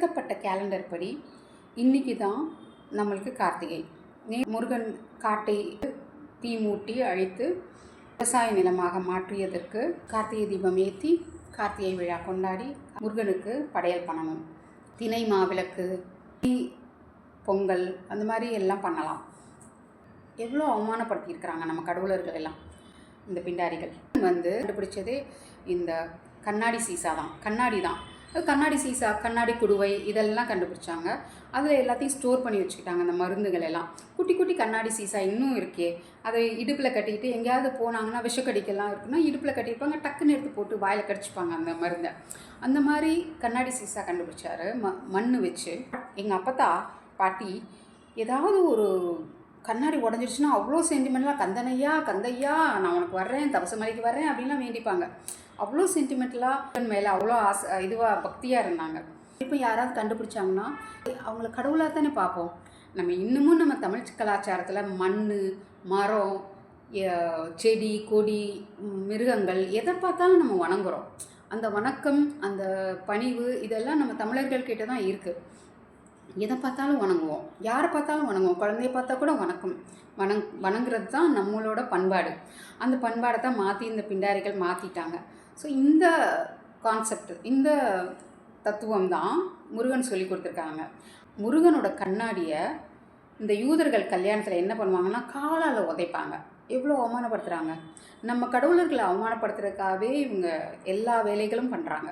திருத்தப்பட்ட கேலண்டர் படி இன்றைக்கி தான் நம்மளுக்கு கார்த்திகை. முருகன் காட்டை தீ மூட்டி அழித்து விவசாய நிலமாக மாற்றியதற்கு கார்த்திகை தீபம் ஏற்றி கார்த்திகை விழா கொண்டாடி முருகனுக்கு படையல் பண்ணணும். தினை மாவிளக்கு, பொங்கல் அந்த மாதிரி எல்லாம் பண்ணலாம். எவ்வளோ அவமானப்படுத்தியிருக்கிறாங்க நம்ம கடவுளர்கள் எல்லாம். இந்த பிண்டாரிகள் கண்டுபிடிச்சதே இந்த கண்ணாடி சீசா தான். கண்ணாடி சீசா, கண்ணாடி குடுவை இதெல்லாம் கண்டுபிடிச்சாங்க. அதில் எல்லாத்தையும் ஸ்டோர் பண்ணி வச்சுக்கிட்டாங்க. அந்த மருந்துகள் எல்லாம் குட்டி குட்டி கண்ணாடி சீசா இன்னும் இருக்கே, அதை இடுப்பில் கட்டிக்கிட்டு எங்கேயாவது போனாங்கன்னா விஷக்கடிக்கெல்லாம் இருக்குன்னா இடுப்பில் கட்டியிருப்பாங்க, டக்குன்னு எடுத்து போட்டு வாயில் கடிச்சிப்பாங்க அந்த மருந்தை. அந்த மாதிரி கண்ணாடி சீசா கண்டுபிடிச்சாரு மண் வச்சு. எங்கள் அப்பத்தா பாட்டி ஏதாவது ஒரு கண்ணாடி உடஞ்சிடுச்சுன்னா அவ்வளோ சென்டிமெண்ட்லாம் கந்தையா நான் உனக்கு வர்றேன், தவசமலைக்கு வர்றேன் அப்படின்லாம் வேண்டிப்பாங்க. அவ்வளோ சென்டிமெண்ட்லாக மேலே அவ்வளோ பக்தியாக இருந்தாங்க. இப்போ யாராவது கண்டுபிடிச்சாங்கன்னா அவங்கள கடவுளாக தானே பார்ப்போம். நம்ம இன்னமும் நம்ம தமிழ் கலாச்சாரத்தில் மண், மரம், செடி, கொடி, மிருகங்கள் எதை பார்த்தாலும் நம்ம வணங்குறோம். அந்த வணக்கம், அந்த பணிவு இதெல்லாம் நம்ம தமிழர்கள்கிட்ட தான் இருக்குது. எதை பார்த்தாலும் வணங்குவோம், யாரை பார்த்தாலும் வணங்குவோம். குழந்தைய பார்த்தா கூட வணங்குறது தான் நம்மளோட பண்பாடு. அந்த பண்பாடை தான் மாற்றி இந்த பிண்டாரிகள் மாற்றிட்டாங்க. ஸோ இந்த கான்செப்ட், இந்த தத்துவம் தான் முருகன் சொல்லி கொடுத்துருக்காங்க. முருகனோட கண்ணாடியை இந்த யூதர்கள் கல்யாணத்தில் என்ன பண்ணுவாங்கன்னா காலால் உதைப்பாங்க. எவ்வளோ அவமானப்படுத்துகிறாங்க. நம்ம கடவுளர்களை அவமானப்படுத்துறதுக்காகவே இவங்க எல்லா வேலைகளும் பண்ணுறாங்க.